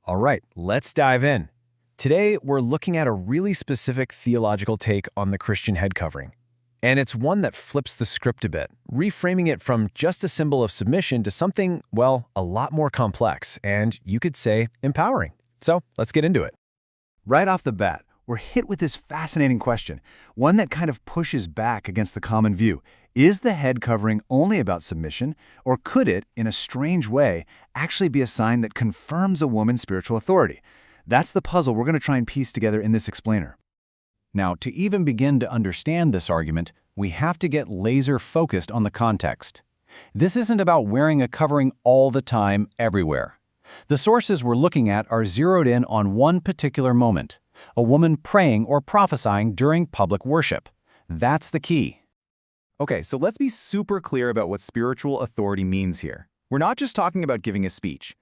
All right, let's dive in. Today, we're looking at a really specific theological take on the Christian head covering. And it's one that flips the script a bit, reframing it from just a symbol of submission to something, well, a lot more complex and, you could say, empowering. So let's get into it. Right off the bat, we're hit with this fascinating question, one that kind of pushes back against the common view. Is the head covering only about submission, or could it, in a strange way, actually be a sign that confirms a woman's spiritual authority? That's the puzzle we're going to try and piece together in this explainer. Now, to even begin to understand this argument, we have to get laser-focused on the context. This isn't about wearing a covering all the time, everywhere. The sources we're looking at are zeroed in on one particular moment, a woman praying or prophesying during public worship. That's the key. Okay, so let's be super clear about what spiritual authority means here. We're not just talking about giving a speech.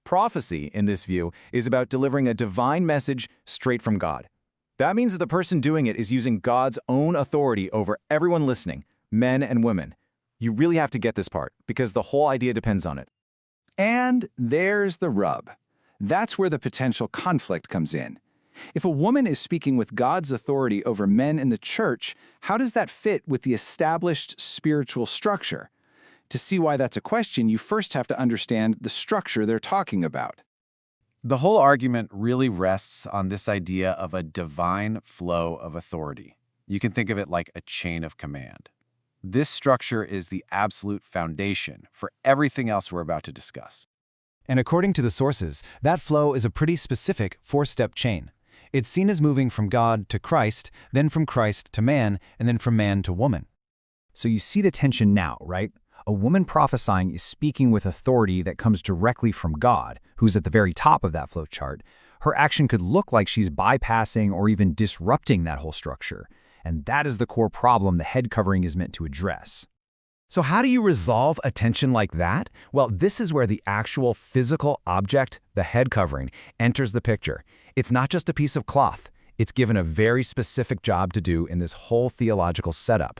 Prophecy, in this view, is about delivering a divine message straight from God. That means that the person doing it is using God's own authority over everyone listening, men and women. You really have to get this part, because the whole idea depends on it. And there's the rub. That's where the potential conflict comes in. If a woman is speaking with God's authority over men in the church, how does that fit with the established spiritual structure? To see why that's a question, you first have to understand the structure they're talking about. The whole argument really rests on this idea of a divine flow of authority. You can think of it like a chain of command. This structure is the absolute foundation for everything else we're about to discuss. And according to the sources, that flow is a pretty specific four-step chain. It's seen as moving from God to Christ, then from Christ to man, and then from man to woman. So you see the tension now, right? A woman prophesying is speaking with authority that comes directly from God, who's at the very top of that flow chart. Her action could look like she's bypassing or even disrupting that whole structure. And that is the core problem the head covering is meant to address. So how do you resolve a tension like that? Well, this is where the actual physical object, the head covering, enters the picture. It's not just a piece of cloth. It's given a very specific job to do in this whole theological setup.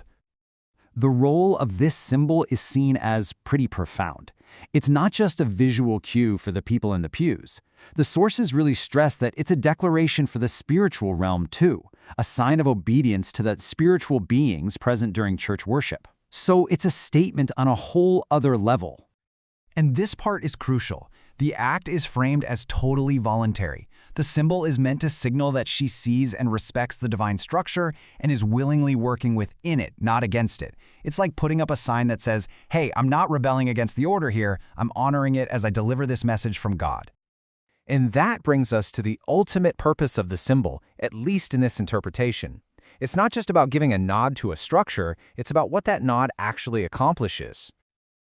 The role of this symbol is seen as pretty profound. It's not just a visual cue for the people in the pews. The sources really stress that it's a declaration for the spiritual realm too, a sign of obedience to the spiritual beings present during church worship. So it's a statement on a whole other level. And this part is crucial. The act is framed as totally voluntary. The symbol is meant to signal that she sees and respects the divine structure and is willingly working within it, not against it. It's like putting up a sign that says, hey, I'm not rebelling against the order here, I'm honoring it as I deliver this message from God. And that brings us to the ultimate purpose of the symbol, at least in this interpretation. It's not just about giving a nod to a structure, it's about what that nod actually accomplishes.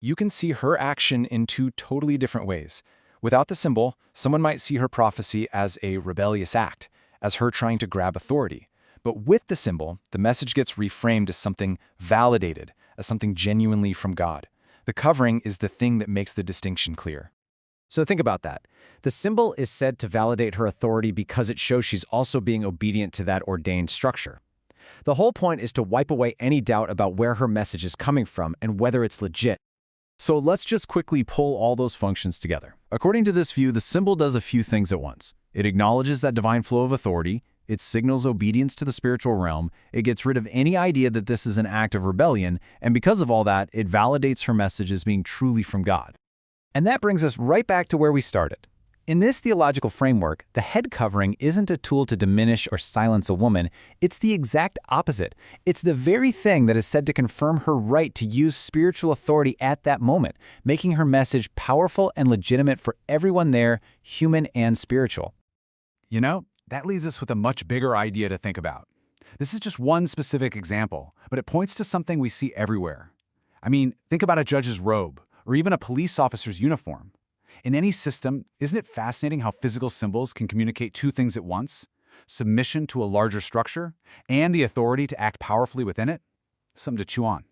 You can see her action in two totally different ways. Without the symbol, someone might see her prophecy as a rebellious act, as her trying to grab authority. But with the symbol, the message gets reframed as something validated, as something genuinely from God. The covering is the thing that makes the distinction clear. So think about that. The symbol is said to validate her authority because it shows she's also being obedient to that ordained structure. The whole point is to wipe away any doubt about where her message is coming from and whether it's legit. So let's just quickly pull all those functions together. According to this view, the symbol does a few things at once. It acknowledges that divine flow of authority, it signals obedience to the spiritual realm, it gets rid of any idea that this is an act of rebellion, and because of all that, it validates her message as being truly from God. And that brings us right back to where we started. In this theological framework, the head covering isn't a tool to diminish or silence a woman, it's the exact opposite. It's the very thing that is said to confirm her right to use spiritual authority at that moment, making her message powerful and legitimate for everyone there, human and spiritual. You know, that leaves us with a much bigger idea to think about. This is just one specific example, but it points to something we see everywhere. I mean, think about a judge's robe, or even a police officer's uniform. In any system, isn't it fascinating how physical symbols can communicate two things at once? Submission to a larger structure, and the authority to act powerfully within it? Something to chew on.